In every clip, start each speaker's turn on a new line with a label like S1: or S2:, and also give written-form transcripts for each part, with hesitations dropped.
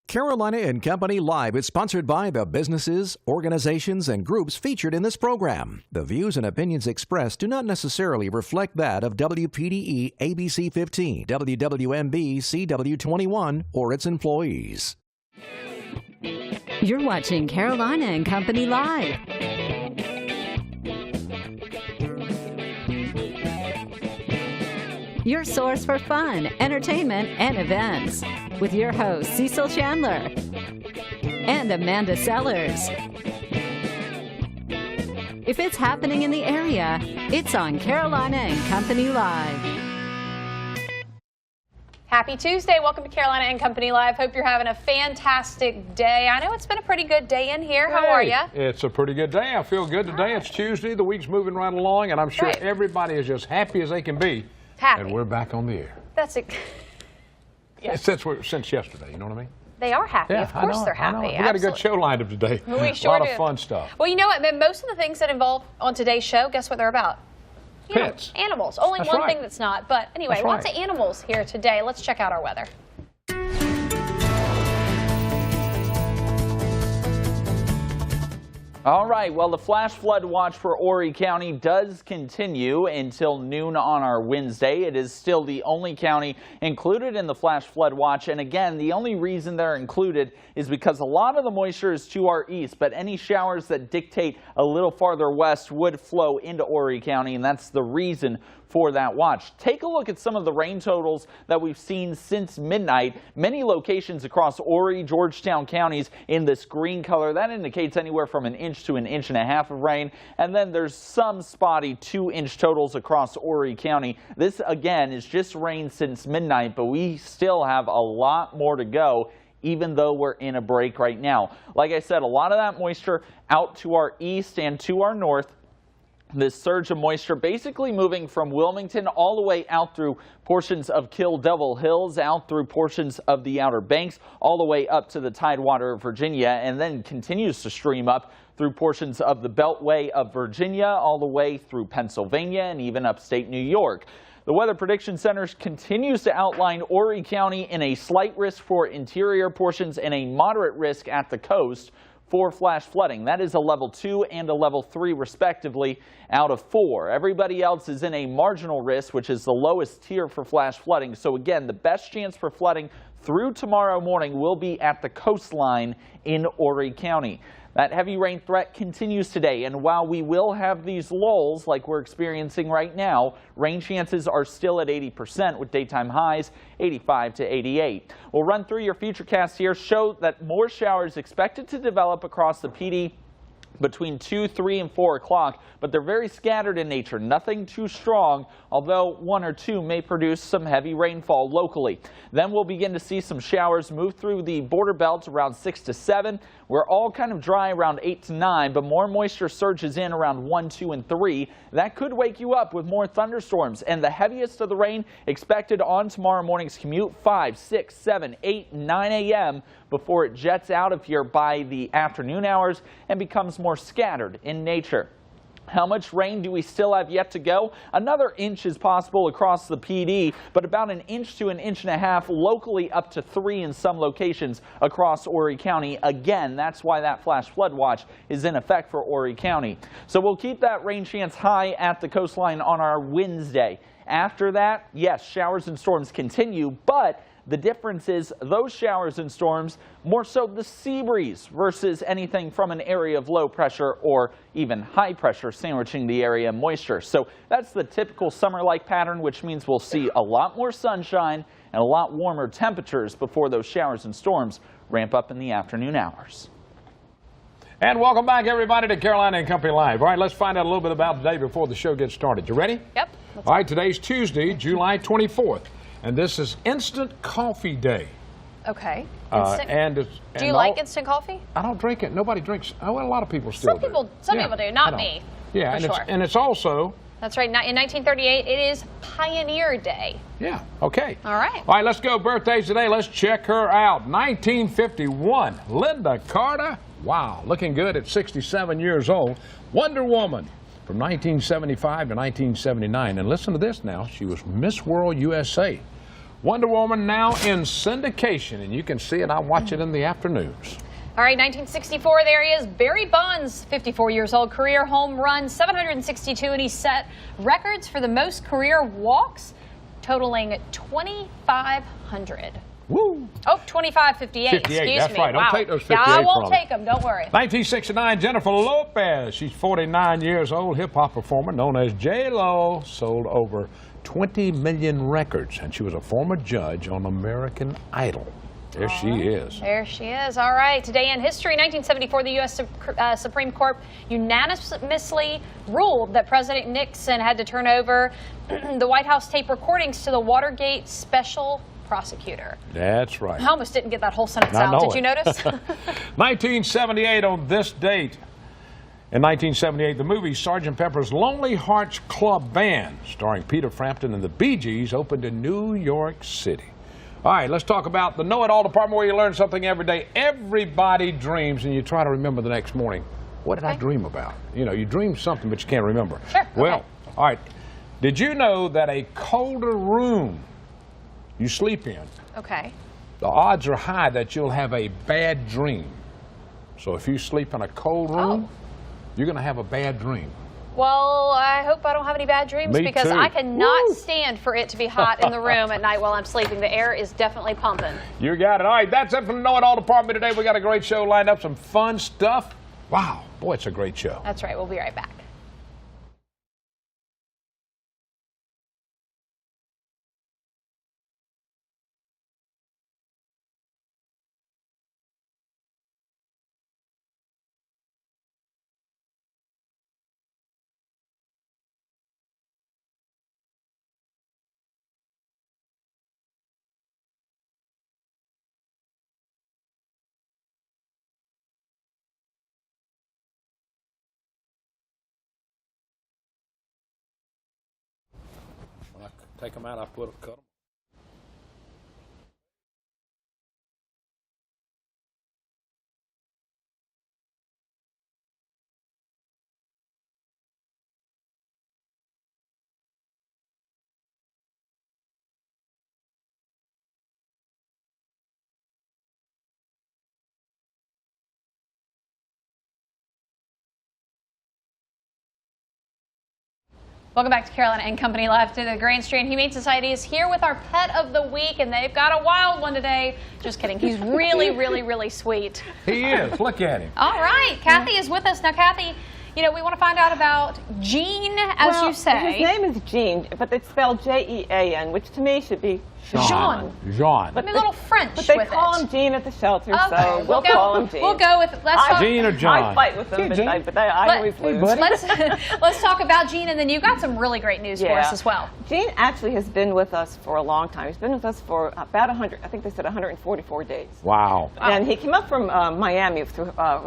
S1: Carolina and Company Live is sponsored by the businesses, organizations, and groups featured in this program. The views and opinions expressed do not necessarily reflect that of WPDE ABC 15, WWMB CW21, or its employees.
S2: You're watching Carolina and Company Live. Your source for fun, entertainment, and events. With your hosts, Cecil Chandler and Amanda Sellers. If it's happening in the area, it's on Carolina and Company Live.
S3: Happy Tuesday. Welcome to Carolina and Company Live. Hope you're having a fantastic day. I know it's been a pretty good day in here. How are you?
S4: It's a pretty good day. I feel good today. It's Tuesday. The week's moving right along, and I'm sure everybody is just happy as they can be.
S3: Happy.
S4: And we're back on the air.
S3: That's it.
S4: Yes. Since yesterday, you know what I mean?
S3: They are happy.
S4: Yeah,
S3: of course they're happy.
S4: We got a good show lined up today.
S3: We sure
S4: do. A lot
S3: do.
S4: of fun stuff.
S3: Well, you know what? Most of the things that involve on today's show, guess what they're about?
S4: Pets.
S3: Animals. Only
S4: That's
S3: one
S4: right.
S3: thing that's not. But anyway,
S4: That's
S3: lots
S4: right.
S3: of animals here today. Let's check out our weather.
S5: All right, well, the flash flood watch for Horry County does continue until noon on our Wednesday. It is still the only county included in the flash flood watch. And again, the only reason they're included is because a lot of the moisture is to our east, but any showers that dictate a little farther west would flow into Horry County, and that's the reason for that watch. Take a look at some of the rain totals that we've seen since midnight. Many locations across Horry, Georgetown counties in this green color. That indicates anywhere from 1 inch to 1.5 inches of rain. And then there's some spotty 2-inch totals across Horry County. This again is just rain since midnight, but we still have a lot more to go, even though we're in a break right now. Like I said, a lot of that moisture out to our east and to our north. This surge of moisture basically moving from Wilmington all the way out through portions of Kill Devil Hills, out through portions of the Outer Banks, all the way up to the Tidewater of Virginia, and then continues to stream up through portions of the Beltway of Virginia, all the way through Pennsylvania and even upstate New York. The Weather Prediction Center continues to outline Horry County in a slight risk for interior portions and a moderate risk at the coast for flash flooding. That is a level 2 and a level 3 respectively out of 4. Everybody else is in a marginal risk, which is the lowest tier for flash flooding. So again, the best chance for flooding through tomorrow morning will be at the coastline in Horry County. That heavy rain threat continues today, and while we will have these lulls like we're experiencing right now, rain chances are still at 80% with daytime highs 85 to 88. We'll run through your futurecast here, show that more showers expected to develop across the PD between 2, 3, and 4 o'clock, but they're very scattered in nature, nothing too strong, although 1 or 2 may produce some heavy rainfall locally. Then we'll begin to see some showers move through the border belt around 6 to 7. We're all kind of dry around 8 to 9, but more moisture surges in around 1, 2, and 3. That could wake you up with more thunderstorms, and the heaviest of the rain expected on tomorrow morning's commute, 5, 6, 7, 8, 9 a.m. before it jets out of here by the afternoon hours and becomes more scattered in nature. How much rain do we still have yet to go? Another inch is possible across the PD, but about 1 inch to 1.5 inches locally, up to 3 in some locations across Horry County. Again, that's why that flash flood watch is in effect for Horry County. So we'll keep that rain chance high at the coastline on our Wednesday. After that, yes, showers and storms continue, but the difference is those showers and storms, more so the sea breeze versus anything from an area of low pressure or even high pressure sandwiching the area moisture. So that's the typical summer-like pattern, which means we'll see a lot more sunshine and a lot warmer temperatures before those showers and storms ramp up in the afternoon hours.
S4: And welcome back, everybody, to Carolina and Company Live. All right, let's find out a little bit about today before the show gets started. You ready?
S3: Yep.
S4: All right, today's Tuesday, July 24th. And this is Instant Coffee Day.
S3: Okay.
S4: Do
S3: you like instant coffee?
S4: I don't drink it. Nobody drinks. Oh, well, a lot of people still
S3: Some people do, not me.
S4: Yeah, and it's also.
S3: That's right. In 1938, it is Pioneer Day.
S4: Yeah. Okay.
S3: All right.
S4: All right. Let's go. Birthdays today. Let's check her out. 1951, Linda Carter. Wow, looking good at 67 years old. Wonder Woman. From 1975 to 1979. And listen to this now. She was Miss World USA. Wonder Woman now in syndication, and you can see it. I watch it in the afternoons.
S3: All right, 1964, there he is. Barry Bonds, 54 years old, career home run, 762, and he set records for the most career walks, totaling 2,500.
S4: Woo!
S3: Oh, 2558.
S4: 58,
S3: excuse
S4: that's
S3: me.
S4: right. Don't
S3: Wow.
S4: take those 58
S3: Yeah, I won't
S4: from
S3: take them. Don't worry.
S4: 1969, Jennifer Lopez. She's 49 years old, hip-hop performer known as J-Lo. Sold over 20 million records, and she was a former judge on American Idol. There she is.
S3: There she is. All right. Today in history, 1974, the U.S. Supreme Court unanimously ruled that President Nixon had to turn over the White House tape recordings to the Watergate special prosecutor.
S4: That's right.
S3: I almost didn't get that whole sentence
S4: I
S3: out.
S4: know
S3: Did
S4: it.
S3: you notice?
S4: 1978 on this date. In 1978, the movie Sgt. Pepper's Lonely Hearts Club Band, starring Peter Frampton and the Bee Gees, opened in New York City. All right, let's talk about the Know-It-All department where you learn something every day. Everybody dreams, and you try to remember the next morning. What did I dream about? You know, you dream something, but you can't remember.
S3: Sure.
S4: Well,
S3: okay.
S4: all right. Did you know that a colder room you sleep in,
S3: Okay.
S4: the odds are high that you'll have a bad dream? So if you sleep in a cold room, you're going to have a bad dream.
S3: Well, I hope I don't have any bad dreams
S4: Me
S3: because
S4: too.
S3: I cannot stand for it to be hot in the room at night while I'm sleeping. The air is definitely pumping.
S4: You got it. All right, that's it from the Know-It-All department today. We got a great show lined up, some fun stuff. Wow, boy, it's a great show.
S3: That's right. We'll be right back.
S4: When I take them out, I put a cut them.
S3: Welcome back to Carolina and Company Live to the Grand Strand Humane Society is here with our pet of the week, and they've got a wild one today. Just kidding. He's really, really, really sweet.
S4: He is. Look at him.
S3: All right. Kathy is with us. Now, Kathy, you know, we want to find out about Gene, as you say.
S6: His name is Gene, but it's spelled J-E-A-N, which to me should be Jean.
S4: Jean.
S3: Maybe a little French
S6: But they
S3: with
S6: call
S3: it.
S6: him Gene at the shelter,
S3: Okay,
S6: so we'll call him Gene.
S3: We'll go with, let's talk.
S4: Gene or John?
S6: I fight with them,
S4: Gene.
S6: but I always lose.
S3: Let's talk about Gene, and then you got some really great news for us as well.
S6: Gene actually has been with us for a long time. He's been with us for about 100, I think they said 144 days.
S4: Wow.
S6: And he came up from Miami with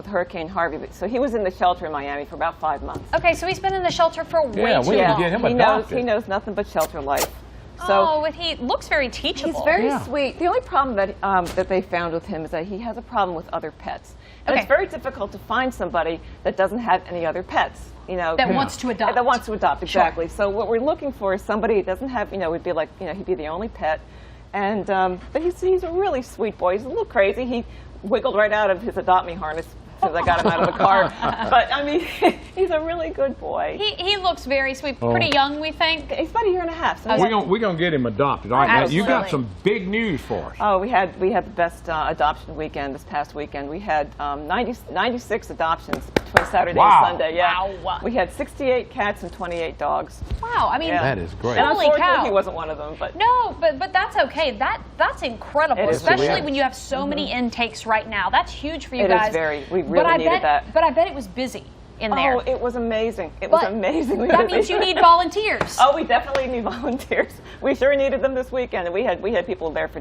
S6: Hurricane Harvey, so he was in the shelter in Miami for about 5 months.
S3: Okay, so he's been in the shelter for way too
S4: we need to
S3: long.
S4: get him
S6: he
S4: adopted.
S6: knows nothing but shelter life.
S3: Oh, and he looks very teachable.
S6: He's very sweet. The only problem that they found with him is that he has a problem with other pets. And
S3: Okay.
S6: it's very difficult to find somebody that doesn't have any other pets. You know,
S3: That wants to adopt.
S6: That wants to adopt, exactly. So what we're looking for is somebody who doesn't have, would be like, he'd be the only pet. And but he's a really sweet boy. He's a little crazy. He wiggled right out of his Adopt Me harness as soon as I got him out of the car. But I mean, he's a really good boy.
S3: He looks very sweet. Pretty young, we think.
S6: He's about a year and a half. So
S4: We're gonna get him adopted. All right, now, you got
S3: Absolutely.
S4: some big news for us.
S6: Oh, we had the best adoption weekend this past weekend. We had 96 adoptions between Saturday
S4: Wow.
S6: and Sunday. Yeah.
S3: Wow.
S6: We had 68 cats and 28 dogs.
S3: Wow, I mean,
S6: Yeah.
S4: That is great.
S6: And
S3: Holy
S6: unfortunately,
S3: cow.
S6: he wasn't one of them. But
S3: no, but that's okay. That's incredible,
S6: It is.
S3: especially
S4: Yes, it is.
S3: when you have so many intakes right now. That's huge for you
S6: It is
S3: guys.
S6: we
S3: But
S6: really
S3: I
S6: needed
S3: bet,
S6: that.
S3: But I bet it was busy in there.
S6: Oh, it was amazing. It
S3: But
S6: was amazingly
S3: That
S6: busy.
S3: means you need volunteers.
S6: Oh, we definitely need volunteers. We sure needed them this weekend. And we had people there for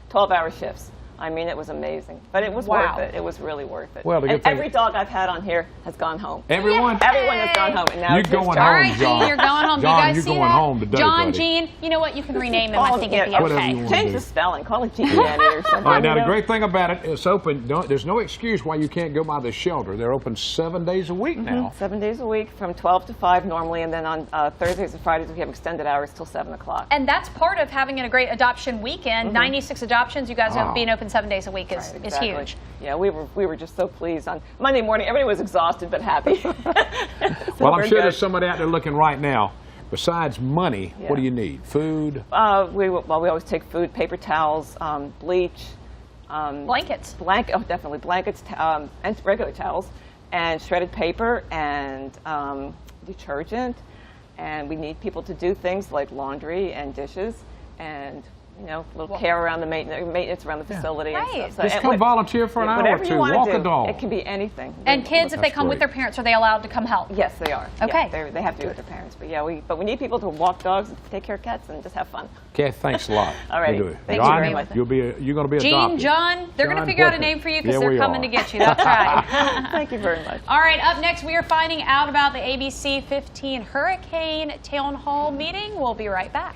S6: 12-hour shifts. I mean, it was amazing. But it was worth it. It was really worth it.
S4: Well,
S6: and every dog I've had on here has gone home.
S4: Everyone?
S6: Everyone has gone home. And now
S4: You're
S6: it's
S4: going
S6: his
S4: home,
S6: turn.
S3: All right,
S4: John.
S3: Gene, you're going home.
S4: John,
S3: Do you guys
S4: you're
S3: see
S4: going
S3: that?
S4: home today,
S3: John,
S4: buddy.
S3: Gene, you know what? You can rename him.
S6: Oh,
S3: I think it'd be
S6: yeah,
S4: whatever
S3: okay.
S4: you want.
S6: Change the spelling. Call it Gene Danny or something.
S4: All right, now
S6: you
S4: the
S6: know?
S4: great thing about it, it's open. There's no excuse why you can't go by the shelter. They're open 7 days a week now.
S6: 7 days a week from 12 to 5 normally, and then on Thursdays and Fridays we have extended hours till 7 o'clock.
S3: And that's part of having a great adoption weekend. 96 adoptions. You guys being open 7 days a week is
S6: Exactly.
S3: huge.
S6: Yeah, we were just so pleased. On Monday morning, everybody was exhausted but happy.
S4: Well, I'm sure there's somebody out there looking right now. Besides money, what do you need? Food?
S6: We always take food, paper towels, bleach,
S3: Blankets.
S6: definitely blankets, and regular towels, and shredded paper, and detergent. And we need people to do things like laundry and dishes, and a little care around the maintenance around the facility.
S3: Right.
S6: And stuff. So,
S4: Just come volunteer for an hour or
S6: whatever
S4: two.
S6: you want
S4: Walk
S6: to
S4: a
S6: do.
S4: dog.
S6: It can be anything.
S3: And kids, if they
S4: That's
S3: come with
S4: great.
S3: their parents, are they allowed to come help?
S6: Yes, they are.
S3: Okay.
S6: Yeah, they have to be with their parents. But yeah, we need people to walk dogs, and take care of cats, and just have fun.
S4: Okay, thanks a lot.
S6: All righty.
S4: You do it.
S6: Thank you
S4: John,
S6: very much.
S4: you're going to be
S3: Gene,
S4: adopted.
S3: John, they're going to figure out a
S4: John
S3: name for you
S4: Booker.
S3: because
S4: Yeah,
S3: they're
S4: we
S3: coming
S4: are.
S3: to get you. That's right.
S6: Thank you very much.
S3: All right, up next, we are finding out about the ABC 15 Hurricane Town Hall meeting. We'll be right back.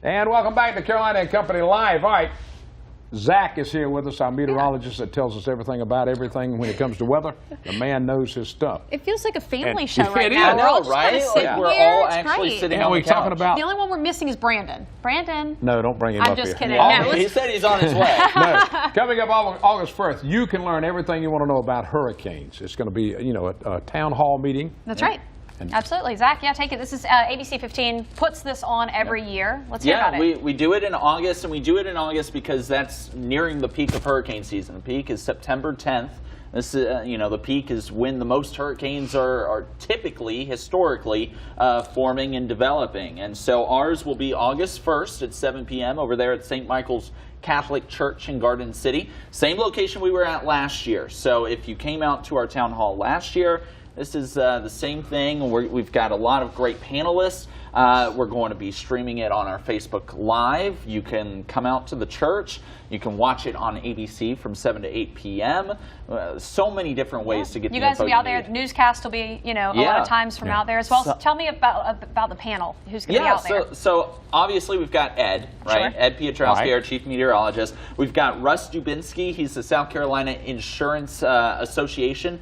S4: And welcome back to Carolina and Company Live. All right, Zach is here with us, our meteorologist that tells us everything about everything when it comes to weather. The man knows his stuff.
S3: It feels like a family
S4: And-
S3: show
S4: Yeah,
S3: right
S4: it
S3: now.
S4: is.
S3: We're all just
S5: right?
S3: kind of sitting
S5: Like we're
S3: here.
S5: all
S3: It's
S5: actually
S3: great.
S5: sitting
S4: And
S5: on
S4: we're
S5: the couch.
S4: talking about...
S3: The only one we're missing is Brandon. Brandon.
S4: No, don't bring him
S3: I'm
S4: up
S3: just
S4: here.
S3: kidding.
S4: No.
S3: No,
S5: He said he's on his way.
S4: No. Coming up August 1st, you can learn everything you want to know about hurricanes. It's going to be, a town hall meeting.
S3: That's right. Absolutely. Zach, yeah, take it. This is ABC 15 puts this on every year. Let's hear about it.
S5: We do it in August, and we do it in August because that's nearing the peak of hurricane season. The peak is September 10th. This is, the peak is when the most hurricanes are typically, historically, forming and developing. And so ours will be August 1st at 7 p.m. over there at St. Michael's Catholic Church in Garden City. Same location we were at last year. So if you came out to our town hall last year, this is the same thing. We've got a lot of great panelists. We're going to be streaming it on our Facebook Live. You can come out to the church. You can watch it on ABC from 7 to 8 p.m. So many different ways to get the info
S3: you guys will be out there.
S5: need.
S3: The newscast will be, a lot of times from out there as well. So tell me about the panel. Who's going to be out there?
S5: So obviously we've got Ed, right?
S3: Sure.
S5: Ed Piotrowski, our chief meteorologist. We've got Russ Dubinsky. He's the South Carolina Insurance Association.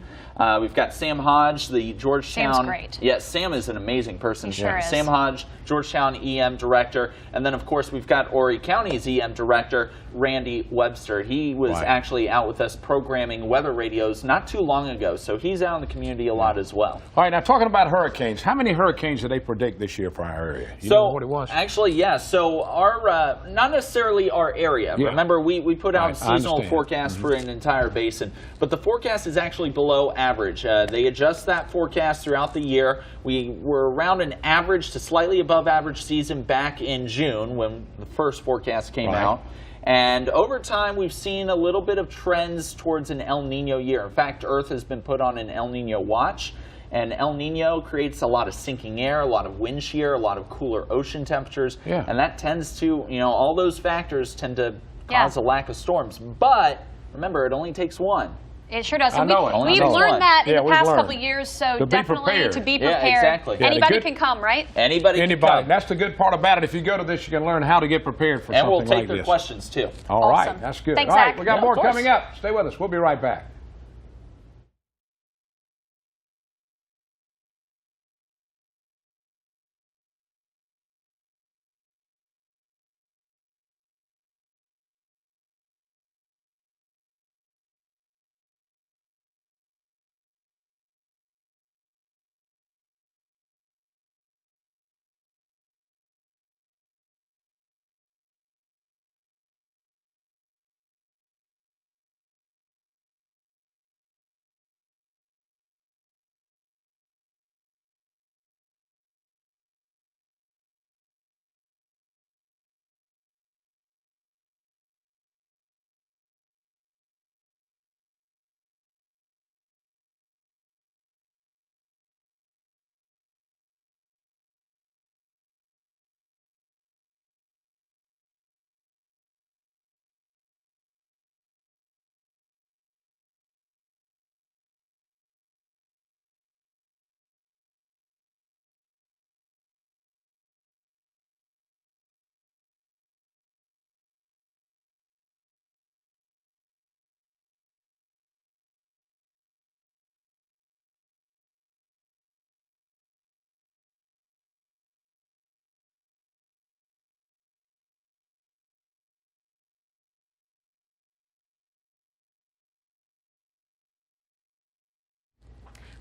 S5: We've got Sam Hodge, the Georgetown.
S3: Sam's great.
S5: Yeah, Sam is an amazing person.
S3: He sure is.
S5: Sam Hodge, Georgetown EM director, and then of course we've got Horry County's EM director, Randy Webster. He was actually out with us programming weather radios not too long ago, so he's out in the community a lot as well.
S4: All right, now talking about hurricanes, how many hurricanes did they predict this year for our area? You know what it was?
S5: Actually, yeah. So our not necessarily our area.
S4: Yeah.
S5: Remember, we put out seasonal forecasts for an entire basin, but the forecast is actually below average. They adjust that forecast throughout the year. We were around an average to slightly above average season back in June when the first forecast came out. And over time, we've seen a little bit of trends towards an El Nino year. In fact, Earth has been put on an El Nino watch. And El Nino creates a lot of sinking air, a lot of wind shear, a lot of cooler ocean temperatures. Yeah. And that tends to, all those factors tend to cause a lack of storms. But remember, it only takes one.
S3: It sure does.
S4: I know it.
S3: We've learned that in the past
S4: learned.
S3: couple of years, so definitely to be prepared.
S5: Yeah, exactly.
S3: Anybody can come, right?
S5: Anybody can come.
S4: That's the good part about it. If you go to this, you can learn how to get prepared for something like this.
S5: And we'll take their questions, too.
S4: All right. That's good.
S3: Thanks,
S4: all right,
S3: Zach.
S4: we got more coming up. Stay with us. We'll be right back.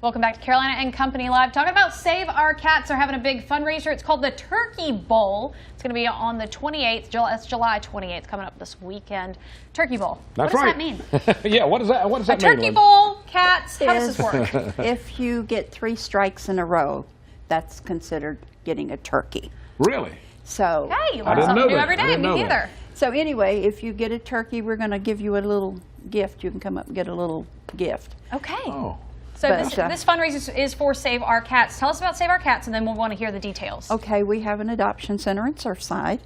S3: Welcome back to Carolina and Company Live. Talking about Save Our Cats. They're having a big fundraiser. It's called the Turkey Bowl. It's going to be on the 28th. That's July 28th, coming up this weekend. Turkey Bowl.
S4: That's
S3: what does
S4: right.
S3: that mean?
S4: Yeah, what does that mean?
S3: A turkey bowl, cats. How does this work?
S7: If you get 3 strikes in a row, that's considered getting a turkey.
S4: Really?
S7: So
S3: Hey, you learn something new every day. Me neither.
S7: So anyway, if you get a turkey, we're going to give you a little gift. You can come up and get a little gift.
S3: Okay.
S4: Oh.
S3: So this fundraiser is for Save Our Cats. Tell us about Save Our Cats, and then we'll want to hear the details.
S7: Okay, we have an adoption center in Surfside.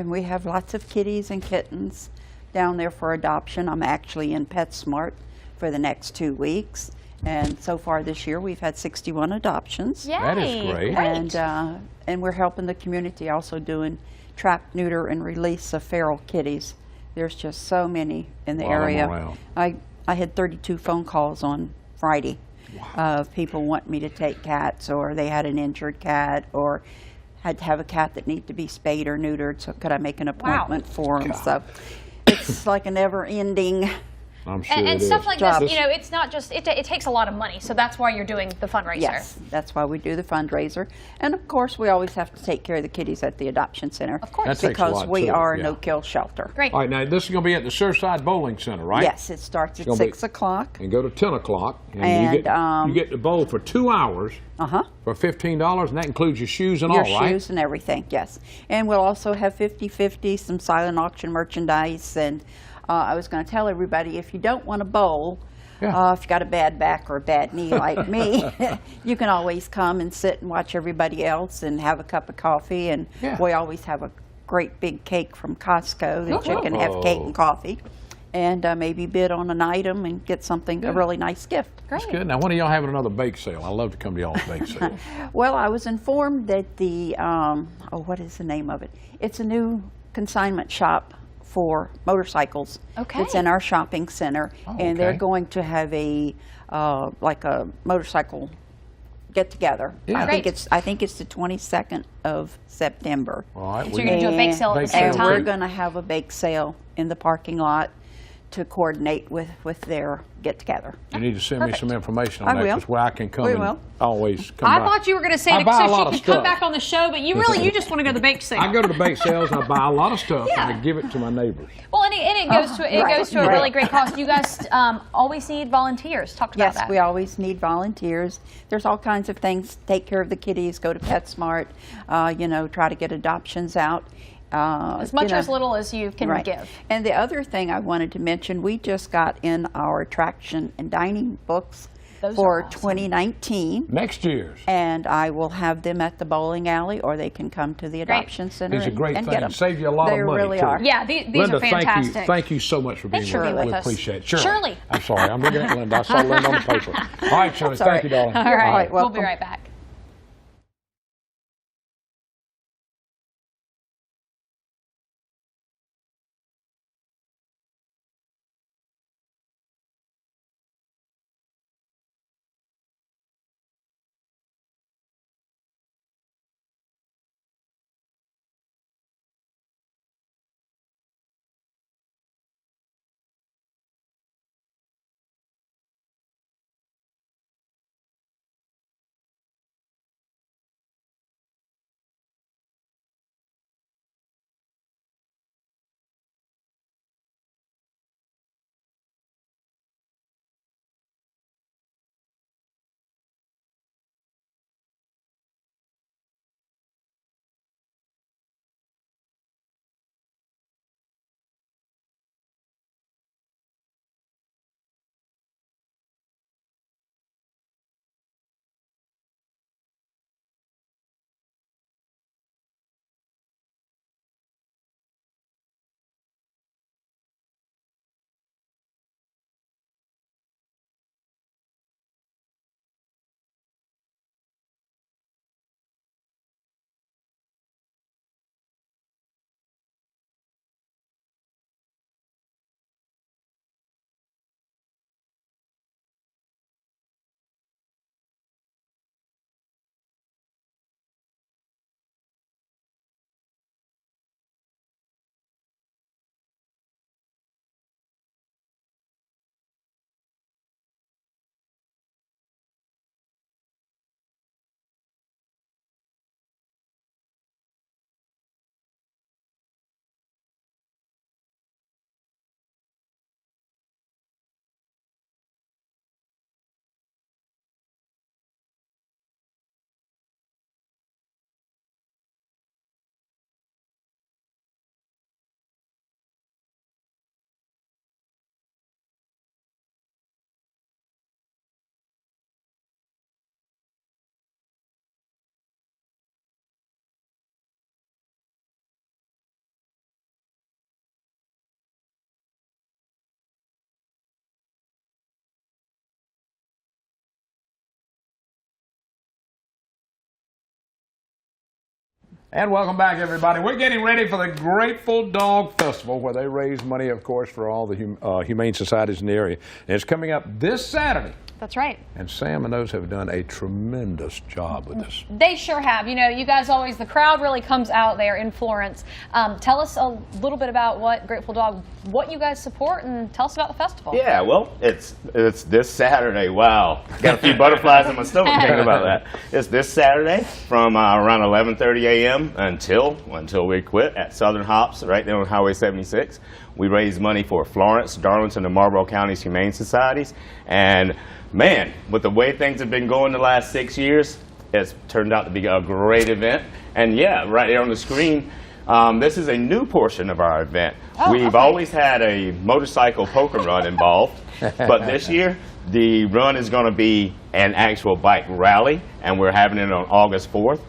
S7: We have lots of kitties and kittens down there for adoption. I'm actually in PetSmart for the next 2 weeks. And so far this year, we've had 61 adoptions.
S3: Yay.
S4: That is great.
S7: And we're helping the community also doing trap, neuter, and release of feral kitties. There's just so many in the area. I had 32 phone calls on Friday of people wanting me to take cats, or they had an injured cat, or had to have a cat that needed to be spayed or neutered, so could I make an appointment for them? So it's like a never-ending
S4: I'm sure
S3: And
S4: it
S3: stuff
S4: is.
S3: like this, you know, it's not just, it takes a lot of money, so that's why you're doing the fundraiser.
S7: Yes, that's why we do the fundraiser. And of course, we always have to take care of the kitties at the adoption center.
S3: Of course.
S4: That takes a
S7: because
S4: lot,
S7: we
S4: too,
S7: are a
S4: yeah.
S7: no-kill shelter.
S3: Great.
S4: All right, now this is going to be at the Surfside Bowling Center, right?
S7: Yes, it starts at
S4: It's gonna be-
S7: 6 o'clock.
S4: And go to 10 o'clock.
S7: And,
S4: you get to bowl for 2 hours for $15, and that includes your shoes and
S7: Your
S4: all, right?
S7: shoes and everything, yes. And we'll also have 50/50, some silent auction merchandise. And I was going to tell everybody, if you don't want to bowl, if you got a bad back or a bad knee like me, you can always come and sit and watch everybody else and have a cup of coffee. And we always have a great big cake from Costco that you can have cake and coffee. And maybe bid on an item and get something, a really nice gift.
S4: That's good. Now, when are y'all having another bake sale? I love to come to y'all's bake sale.
S7: Well, I was informed that the, what is the name of it? It's a new consignment shop for motorcycles.
S3: Okay.
S7: It's in our shopping center, and they're going to have a, like a motorcycle get-together.
S4: Yeah.
S7: I think it's the 22nd of September.
S4: All right.
S3: So you're going to do a bake sale at the same
S7: And we're
S3: time?
S7: going to have a bake sale in the parking lot to coordinate with their get-together.
S4: You need to send me some information
S7: I
S4: on that,
S7: will.
S4: because where I can come
S7: We
S4: and
S7: will.
S4: always come
S3: I
S4: by.
S3: thought you were going to say
S4: I
S3: that
S4: buy a
S3: so
S4: lot
S3: she
S4: of
S3: could come
S4: stuff.
S3: back on the show, but you just want to go to the bake sale.
S4: I go to the bake sales and I buy a lot of stuff and I give it to my neighbors.
S3: Well, and it goes to
S7: Right,
S3: goes to a
S7: right.
S3: really great cause. You guys always need volunteers. Talk about
S7: Yes,
S3: that.
S7: we always need volunteers. There's all kinds of things. Take care of the kitties, go to PetSmart, you know, try to get adoptions out.
S3: As much or as little as you can give.
S7: And the other thing I wanted to mention, we just got in our attraction and dining books
S3: Those
S7: for
S3: are awesome.
S7: 2019.
S4: Next year's.
S7: And I will have them at the bowling alley, or they can come to the adoption center
S4: These are great
S7: and
S4: things.
S7: get them.
S4: Save you a lot
S7: they
S4: of money,
S7: really
S4: too.
S7: are.
S3: Yeah, these
S4: Linda,
S3: are fantastic.
S4: thank you so much for being
S3: Thanks for being
S4: with us.
S3: with
S4: We
S3: us.
S4: appreciate it.
S3: Shirley.
S4: I'm sorry. I'm looking at Linda. I saw Linda on the paper. All right, Shirley.
S7: Sorry.
S4: Thank you, darling.
S3: All right, we'll be
S7: welcome.
S3: right back.
S4: And welcome back, everybody. We're getting ready for the Grateful Dog Festival, where they raise money, of course, for all the humane societies in the area. And it's coming up this Saturday.
S3: That's right.
S4: And Sam and those have done a tremendous job with this.
S3: They sure have. You know, you guys always, the crowd really comes out there in Florence. Tell us a little bit about what Grateful Dog, what you guys support, and tell us about the festival.
S8: Yeah, well, it's this Saturday. Wow. Got a few butterflies in my stomach thinking about that. It's this Saturday from around 11:30 a.m. until we quit at Southern Hops, right there on Highway 76. We raise money for Florence, Darlington, and Marlboro Counties Humane Societies. And man, with the way things have been going the last 6 years, it's turned out to be a great event. And yeah, right there on the screen, this is a new portion of our event. We've always had a motorcycle poker run involved, but this year the run is going to be an actual bike rally, and we're having it on August 4th.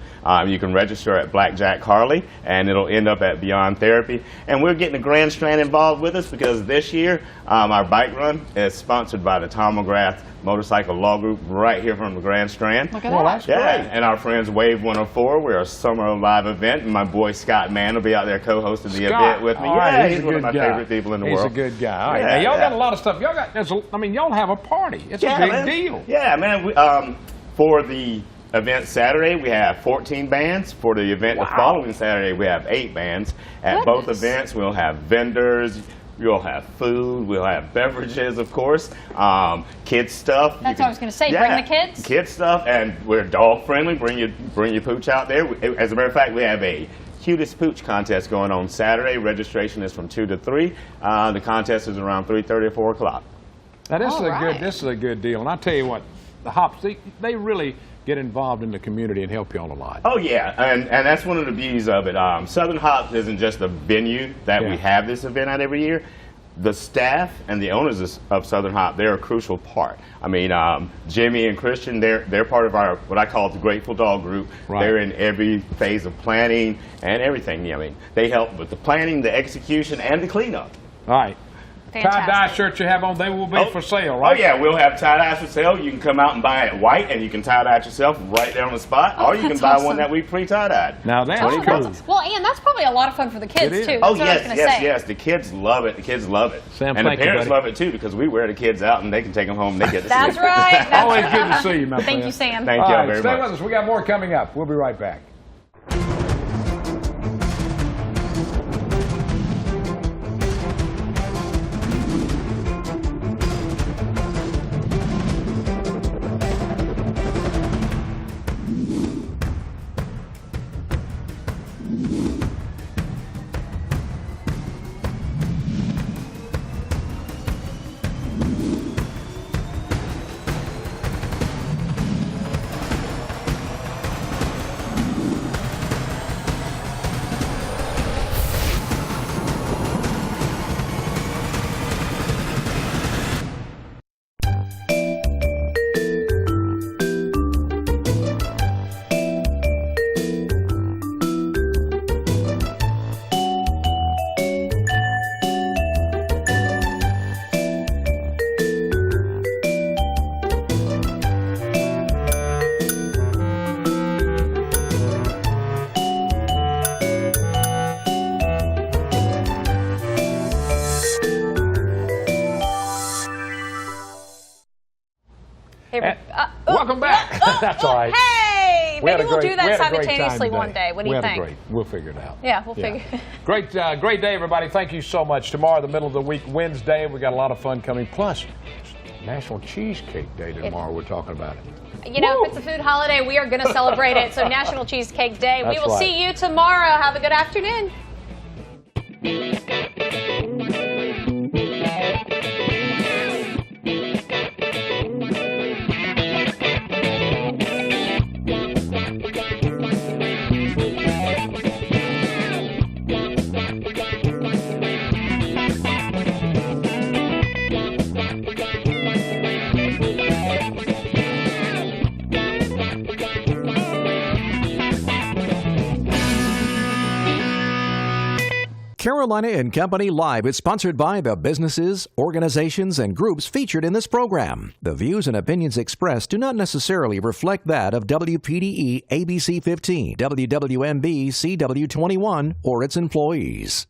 S8: You can register at Blackjack Harley, and it'll end up at Beyond Therapy. And we're getting the Grand Strand involved with us because this year our bike run is sponsored by the Tom McGrath Motorcycle Law Group right here from the Grand Strand.
S3: Look at that.
S4: That's great.
S8: And our friends Wave 104. We're a summer live event, and my boy Scott Mann will be out there co-hosting the event with me.
S4: Yeah,
S8: he's one of my favorite people in the world.
S4: He's a good guy. All right.
S8: Yeah,
S4: Now, y'all got
S8: yeah.
S4: a lot of stuff. Y'all got, y'all have a party. It's a big deal.
S8: Yeah, man. For the event Saturday, we have 14 bands. For the event the following Saturday, we have 8 bands. At both events, we'll have vendors. We'll have food. We'll have beverages, of course. Kids stuff.
S3: That's what I was going to say. Bring the kids.
S8: Kids stuff, and we're dog friendly. Bring your pooch out there. As a matter of fact, we have a cutest pooch contest going on Saturday. Registration is from 2 to 3. The contest is around 3:30 or 4 o'clock.
S4: Now this is a good deal. And I tell you what, the Hops, they really get involved in the community and help y'all a lot.
S8: Oh yeah, and that's one of the beauties of it. Southern Hops isn't just a venue that we have this event at every year. The staff and the owners of Southern Hop, they're a crucial part. I mean, Jimmy and Christian, they're part of our, what I call the Grateful Dog group. Right. They're in every phase of planning and everything. I mean, they help with the planning, the execution, and the cleanup.
S4: All right. Tie-dye shirts you have on, they will be for sale, right?
S8: Oh, yeah, we'll have tie-dyes for sale. You can come out and buy it white, and you can tie-dye it yourself right there on the spot, or you can buy one that we pre-tie-dyed.
S4: Now, that's cool.
S3: Well, and that's probably a lot of fun for the kids, too. That's
S8: oh,
S3: what I was gonna say.
S8: yes. The kids love it. The kids love it.
S4: Sam,
S8: and the parents love it, too, because we wear the kids out, and they can take them home, and they get to
S3: That's
S8: see
S3: right.
S8: it.
S3: That's
S4: always
S3: right.
S4: good to see you, my friend.
S3: Thank you, Sam.
S8: Thank y'all very much.
S4: Stay with us. We got more coming up. We'll be right back. Welcome back. That's all right.
S3: Hey, maybe we'll do that simultaneously one day. What do you think?
S4: We'll figure it out.
S3: Yeah, we'll figure it out.
S4: Great day, everybody. Thank you so much. Tomorrow, the middle of the week, Wednesday, we got a lot of fun coming. Plus, National Cheesecake Day tomorrow. We're talking about it.
S3: You know, if it's a food holiday, we are going to celebrate it. So National Cheesecake Day. We will see you tomorrow. Have a good afternoon.
S1: Carolina and Company Live is sponsored by the businesses, organizations, and groups featured in this program. The views and opinions expressed do not necessarily reflect that of WPDE ABC 15, WWMB CW 21, or its employees.